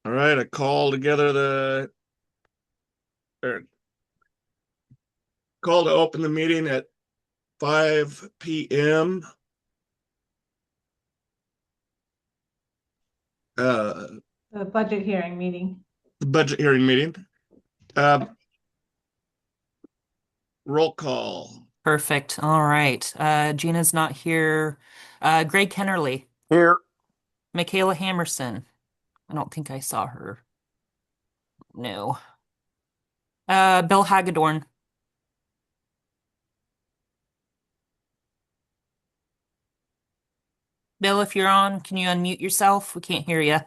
All right, I call together or call to open the meeting at 5 p.m. The budget hearing meeting. The budget hearing meeting. Uh, Roll call. Perfect. All right. Gina's not here. Greg Kennerly, Here. Michaela Hammerson. I don't think I saw her. No. Bill Hagedorn. Bill, if you're on, can you unmute yourself? We can't hear you.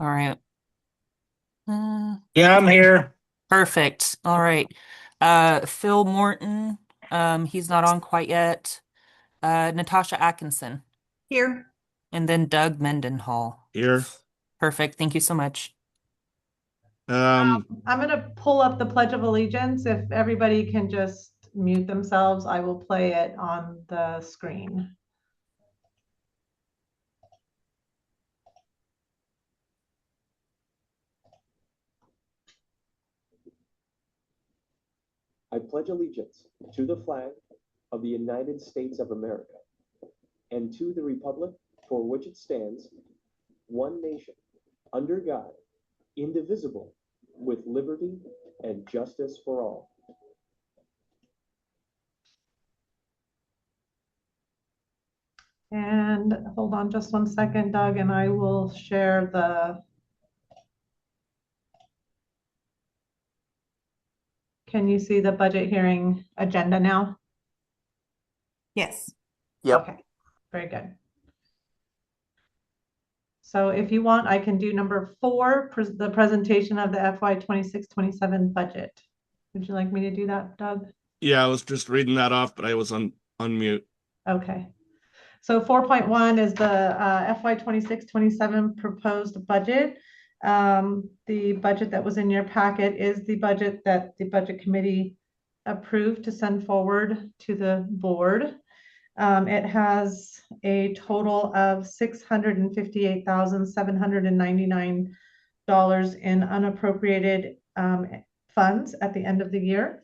All right. Yeah, I'm here. Perfect. All right. Phil Morton. He's not on quite yet. Natasha Atkinson. Here. And then Doug Mendenhall. Here. Perfect. Thank you so much. I'm going to pull up the Pledge of Allegiance. If everybody can just mute themselves, I will play it on the screen. I pledge allegiance to the flag of the United States of America and to the republic for which it stands, one nation, under God, indivisible, with liberty and justice for all. And hold on just 1 second, Doug, and I will share the. Can you see the budget hearing agenda now? Yes. Yep. Okay, very good. So if you want, I can do number 4, the presentation of the FY 26-27 budget. Would you like me to do that, Doug? Yeah, I was just reading that off, but I was on mute. Okay. So 4.1 is the FY 26-27 proposed budget. The budget that was in your packet is the budget that the budget committee approved to send forward to the board. It has a total of $658,799 in unappropriated funds at the end of the year.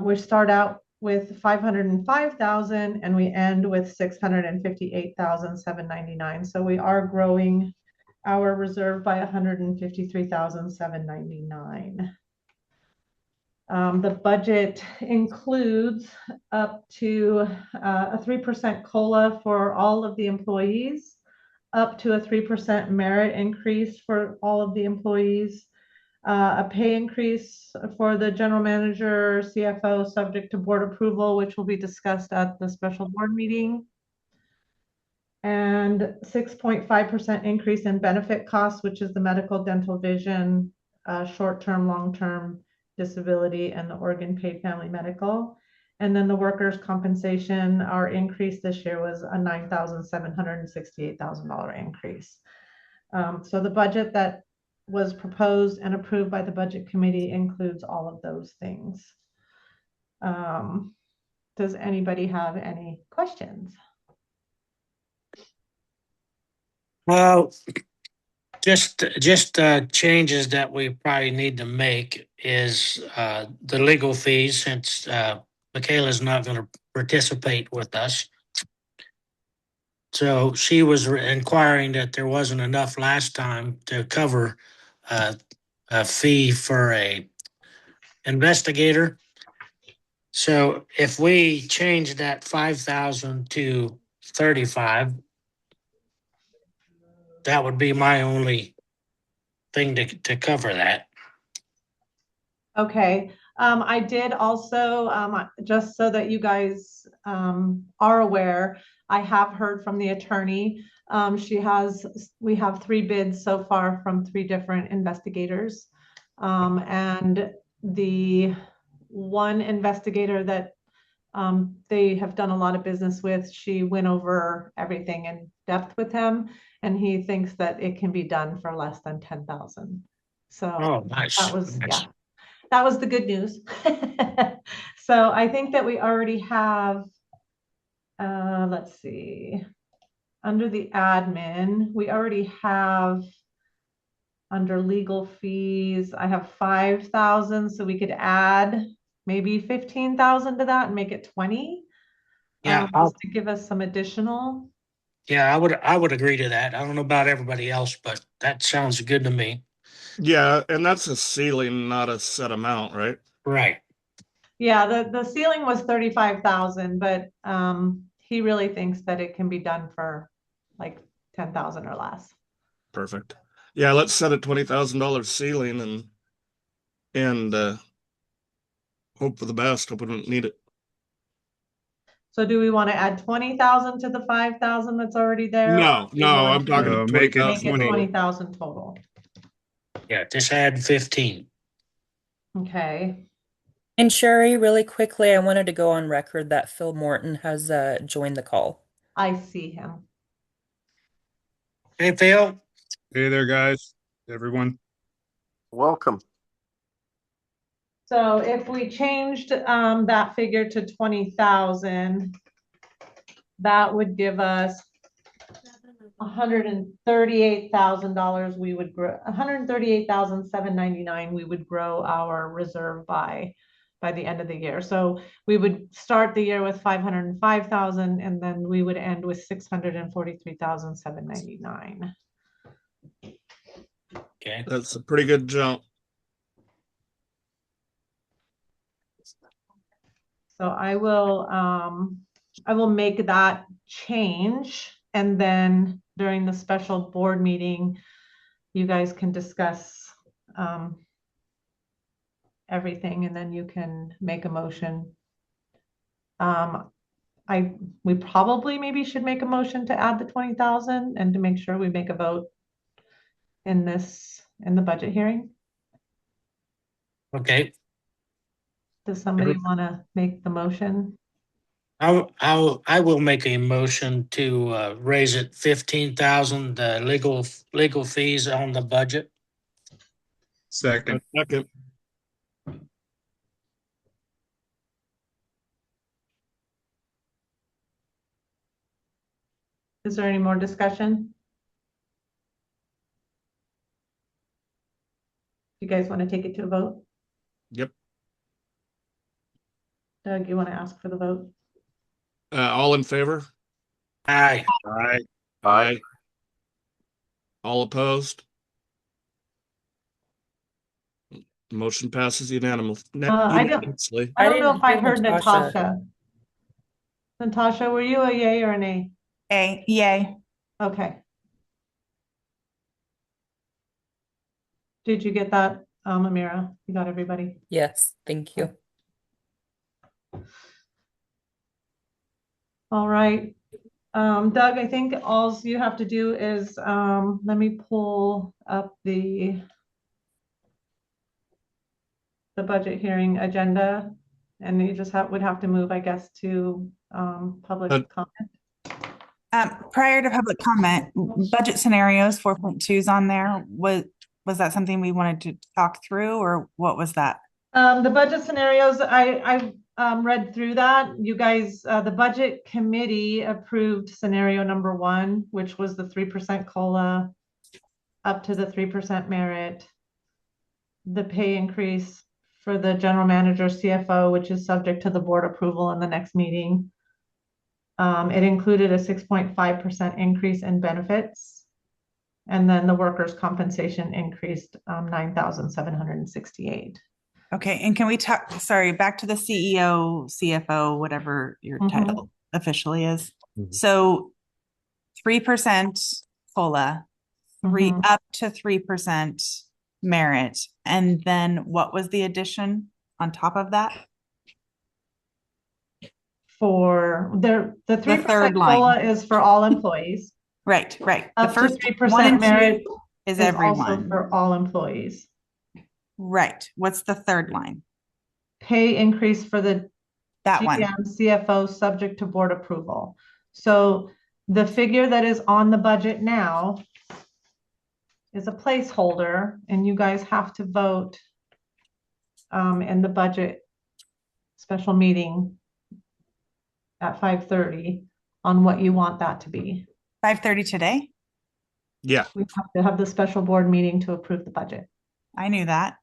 We start out with 505,000 and we end with 658,799. So we are growing our reserve by 153,799. The budget includes up to a 3% COLA for all of the employees, up to a 3% merit increase for all of the employees, a pay increase for the general manager, CFO, subject to board approval, which will be discussed at the special board meeting, and 6.5% increase in benefit costs, which is the medical, dental, vision, short-term, long-term disability, and the Oregon paid family medical. And then the workers' compensation, our increase this year was a $9,768,000 increase. So the budget that was proposed and approved by the budget committee includes all of those things. Does anybody have any questions? Well, just changes that we probably need to make is the legal fees, since Michaela's not going to participate with us. So she was inquiring that there wasn't enough last time to cover a fee for a investigator. So if we change that 5,000 to 35, that would be my only thing to cover that. Okay. I did also, just so that you guys are aware, I have heard from the attorney. We have 3 bids so far from 3 different investigators. And the one investigator that they have done a lot of business with, she went over everything in depth with him, and he thinks that it can be done for less than 10,000. So nice. That was, nice. yeah, that was the good news. So I think that we already have, let's see, under the admin, we already have under legal fees, I have 5,000, so we could add maybe 15,000 to that and make it 20. Yeah, Just to give us some additional. yeah, I would agree to that. I don't know about everybody else, but that sounds good to me. Yeah, and that's a ceiling, not a set amount, right? Right. Yeah, the ceiling was 35,000, but he really thinks that it can be done for like 10,000 or less. Perfect. Yeah, let's set a $20,000 ceiling and hope for the best. Hope we don't need it. So do we want to add 20,000 to the 5,000 that's already there? No, or do we no, want I'm to talking No, make it Make it 20,000. 20,000 total. Yeah, just add 15. Okay. And Sherry, really quickly, I wanted to go on record that Phil Morton has joined the call. I see him. Hey, Phil. Hey there, guys, everyone. Welcome. So if we changed that figure to 20,000, that would give us $138,000. We would grow $138,799. We would grow our reserve by the end of the year. So we would start the year with 505,000, and then we would end with 643,799. Okay. That's a pretty good jump. So I will make that change, and then during the special board meeting, you guys can discuss everything, and then you can make a motion. We probably maybe should make a motion to add the 20,000 and to make sure we make a vote in the budget hearing. Okay. Does somebody want to make the motion? I will make a motion to raise it 15,000, legal fees on the budget. Second. Second. Is there any more discussion? You guys want to take it to a vote? Yep. Doug, you want to ask for the vote? All in favor? Aye. Aye. Aye. All opposed? Motion passes unanimously. I don't know if I heard Natasha. Natasha, were you a yay or a nay? Yay. Okay. Did you get that, Amira? You got everybody? Yes, thank you. All right. Doug, I think all you have to do is, let me pull up the budget hearing agenda, and you just would have to move, I guess, to public comment. Prior to public comment, budget scenarios 4.2 is on there. Was that something we wanted to talk through, or what was that? The budget scenarios, I read through that. You guys, the budget committee approved scenario number 1, which was the 3% COLA up to the 3% merit, the pay increase for the general manager CFO, which is subject to the board approval in the next meeting. It included a 6.5% increase in benefits. And then the workers' compensation increased 9,768. Okay, and can we talk, sorry, back to the CEO, CFO, whatever your title officially is. So 3% COLA, up to 3% merit. And then what was the addition on top of that? For the 3% third line. COLA is for all employees. Right. Up The first to 1 3% and 2 merit is also everyone. for all employees. Right. What's the third line? Pay increase for the That one. GM CFO subject to board approval. So the figure that is on the budget now is a placeholder, and you guys have to vote in the budget special meeting at 5:30 on what you want that to be. 5:30 today? Yeah. We have to have the special board meeting to approve the budget. I knew that.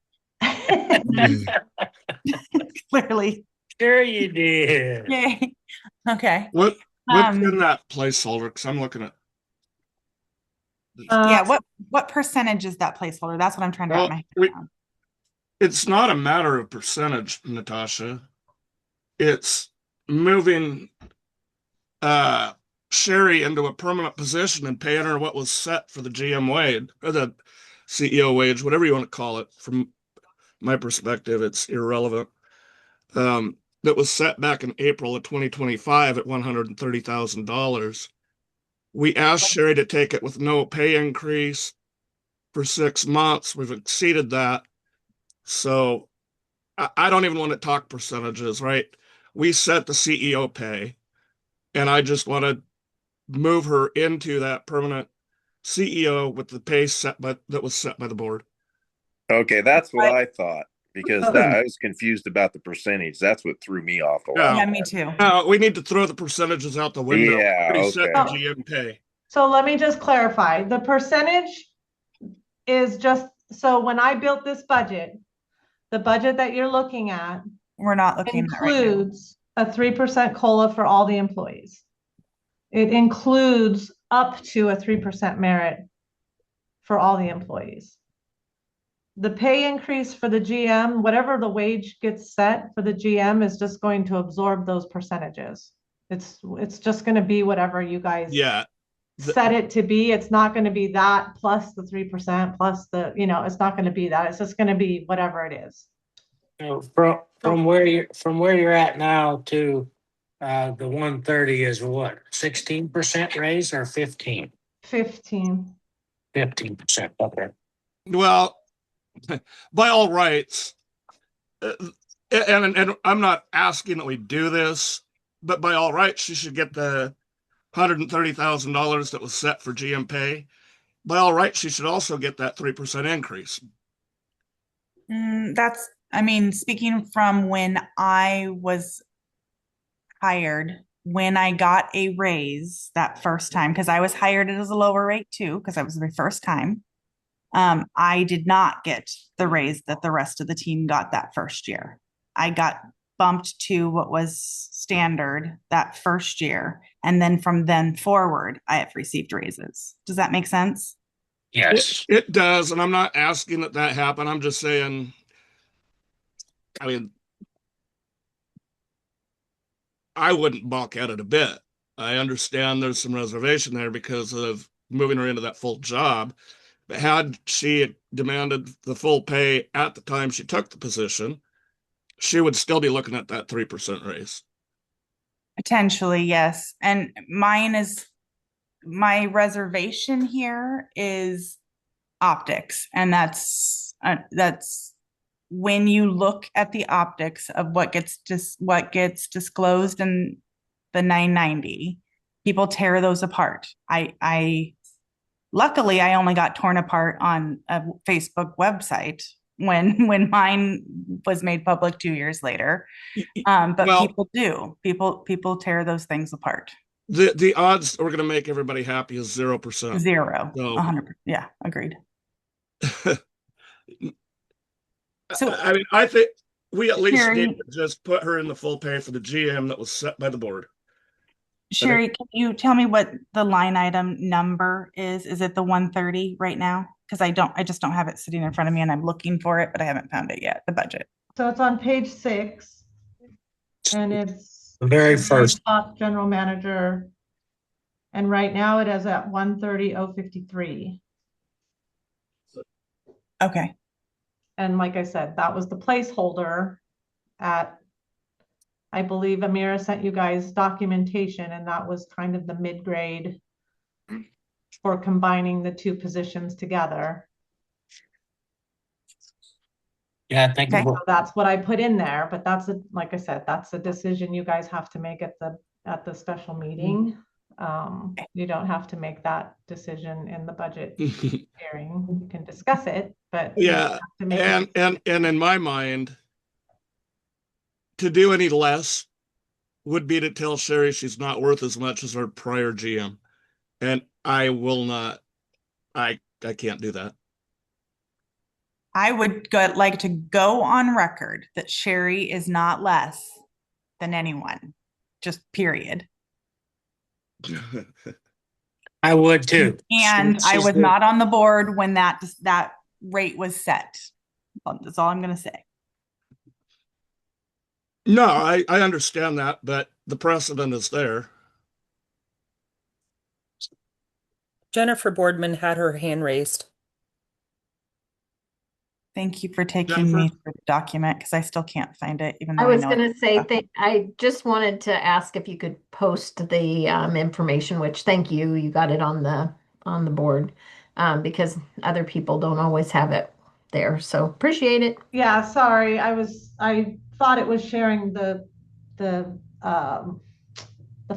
Clearly. Sure you did. Yay. Okay. What's Um, in that placeholder? Because I'm looking at. yeah, what percentage is that placeholder? That's what I'm trying to wrap Well, my head we, around. it's not a matter of percentage, Natasha. It's moving Sherry into a permanent position and paying her what was set for the GM wage or the CEO wage, whatever you want to call it. From my perspective, it's irrelevant. That was set back in April of 2025 at $130,000. We asked Sherry to take it with no pay increase for 6 months. We've exceeded that. So I don't even want to talk percentages, right? We set the CEO pay, and I just want to move her into that permanent CEO with the pay that was set by the board. Okay, that's what I thought because Okay. I was confused about the percentage. That's what threw me off a Yeah. lot. Yeah, me too. We need to throw the percentages out the window. Yeah, Already set the okay. GM pay. So let me just clarify, the percentage is just, so when I built this budget, the budget that you're looking at We're not looking at it right now. includes a 3% COLA for all the employees. It includes up to a 3% merit for all the employees. The pay increase for the GM, whatever the wage gets set for the GM is just going to absorb those percentages. It's just going to be whatever you guys Yeah. set it to be. It's not going to be that plus the 3% plus the, it's not going to be that. It's just going to be whatever it is. So from where you're at now to the 130 is what, 16% raise or 15? 15. 15%. Okay. Well, by all rights, and I'm not asking that we do this, but by all rights, she should get the $130,000 that was set for GM pay. By all rights, she should also get that 3% increase. Speaking from when I was hired, when I got a raise that first time, because I was hired as a lower rate too, because that was my first time. I did not get the raise that the rest of the team got that first year. I got bumped to what was standard that first year. And then from then forward, I have received raises. Does that make sense? Yes. It does. And I'm not asking that happen. I'm just saying, I wouldn't balk at it a bit. I understand there's some reservation there because of moving her into that full job. But had she demanded the full pay at the time she took the position, she would still be looking at that 3% raise. Potentially, yes. And my reservation here is optics. And that's when you look at the optics of what gets disclosed in the 990, people tear those apart. Luckily, I only got torn apart on a Facebook website when mine was made public 2 years later. But Well, people do. People tear those things apart. The odds we're going to make everybody happy is 0%. 0. So- 100%. Yeah, agreed. So I think we at least Sherry- need to just put her in the full pay for the GM that was set by the board. Sherry, can you tell me what the line item number is? Is it the 130 right now? Because I just don't have it sitting in front of me and I'm looking for it, but I haven't found it yet, the budget. So it's on page 6 and it's The very first. top general manager. And right now it is at 130,053. Okay. And like I said, that was the placeholder at, I believe Amira sent you guys documentation and that was kind of the mid-grade for combining the two positions together. Yeah, I think Okay. So that's what I put in there, but like I said, that's a decision you guys have to make at the special meeting. You don't have to make that decision in the budget hearing. You can discuss it, but you Yeah, have to make it. and in my mind, to do any less would be to tell Sherry she's not worth as much as her prior GM. And I will not, I can't do that. I would like to go on record that Sherry is not less than anyone, just period. I would too. And I was not on the board when that rate was set. That's all I'm going to say. No, I understand that, but the precedent is there. Jennifer Boardman had her hand raised. Thank you for taking Jennifer? me through the document because I still can't find it, even though I was know going it's to say, stuck. I just wanted to ask if you could post the information, which thank you, you got it on the board, because other people don't always have it there. So appreciate it. Yeah, sorry, I thought it was sharing the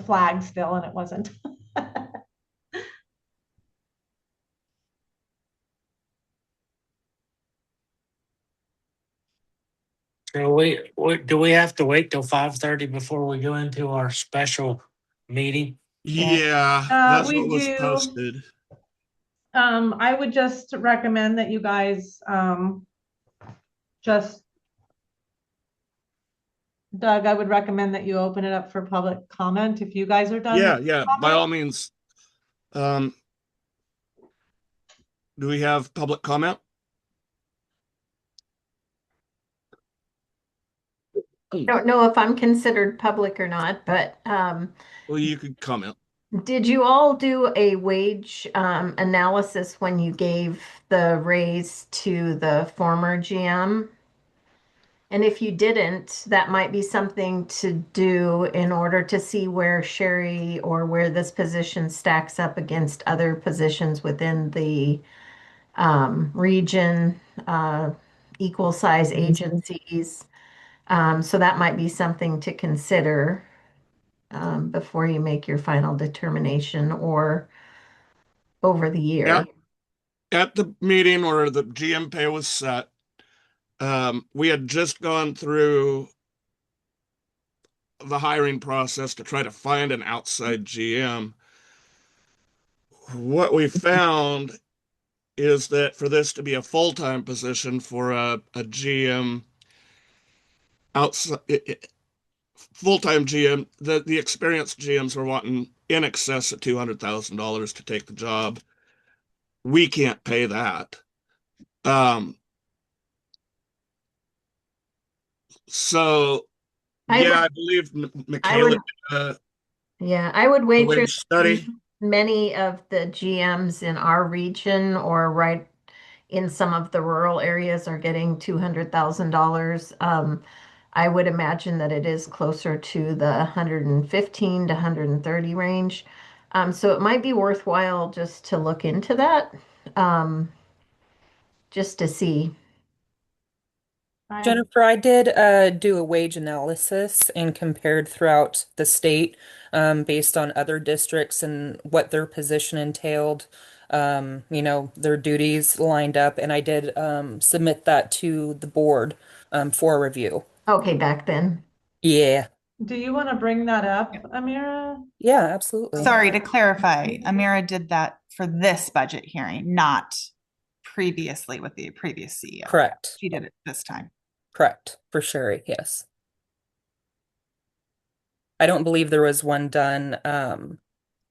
flag still, and it wasn't. So do we have to wait till 5:30 before we go into our special meeting? Yeah, that's we what was do. posted. I would just recommend that you guys just Doug, I would recommend that you open it up for public comment if you guys are done. Yeah, by all means. Do we have public comment? I don't know if I'm considered public or not, but Well, you could comment. did you all do a wage analysis when you gave the raise to the former GM? And if you didn't, that might be something to do in order to see where Sherry or where this position stacks up against other positions within the region, equal size agencies. So that might be something to consider before you make your final determination or over the year. At the meeting where the GM pay was set, we had just gone through the hiring process to try to find an outside GM. What we found is that for this to be a full-time position for a GM outside, full-time GM, the experienced GMs were wanting in excess of $200,000 to take the job. We can't pay that. So I believe Michaela I would wager wage study. many of the GMs in our region or right in some of the rural areas are getting $200,000. I would imagine that it is closer to the 115 to 130 range. So it might be worthwhile just to look into that, just to see. Jennifer, I did do a wage analysis and compared throughout the state based on other districts and what their position entailed, their duties lined up, and I did submit that to the board for review. Okay, back then. Yeah. Do you want to bring that up, Amira? Yeah, absolutely. Sorry, to clarify, Amira did that for this budget hearing, not previously with the previous CEO. Correct. She did it this time. Correct. For Sherry, yes. I don't believe there was one done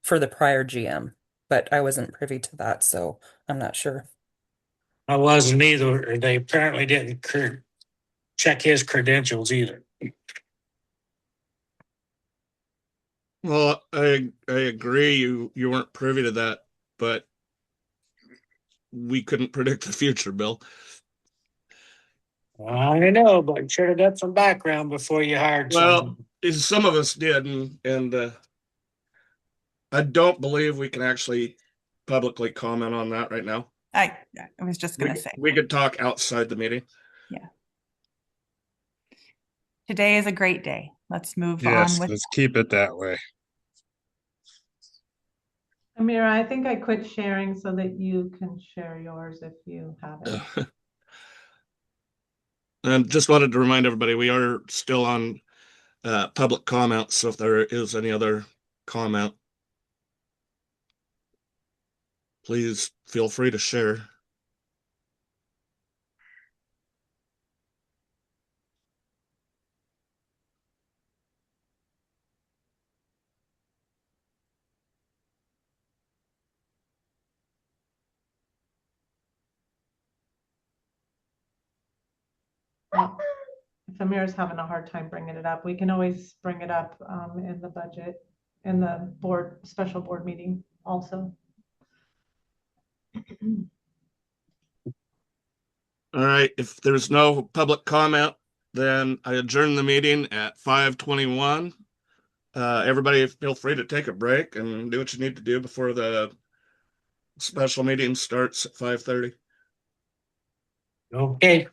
for the prior GM, but I wasn't privy to that, so I'm not sure. I wasn't either. They apparently didn't check his credentials either. Well, I agree. You weren't privy to that, but we couldn't predict the future, Bill. I know, but you should have done some background before you hired someone. Well, some of us did, and I don't believe we can actually publicly comment on that right now. I was just going to say. We could talk outside the meeting. Yeah. Today is a great day. Let's move Yes, on with. let's keep it that way. Amira, I think I quit sharing so that you can share yours if you have it. And just wanted to remind everybody, we are still on public comments, so if there is any other comment. please feel free to share. If Amir's having a hard time bringing it up, we can always bring it up in the budget, in the board, special board meeting also. All right, if there's no public comment, then I adjourn the meeting at 5:21. Everybody feel free to take a break and do what you need to do before the special meeting starts at 5:30. Okay.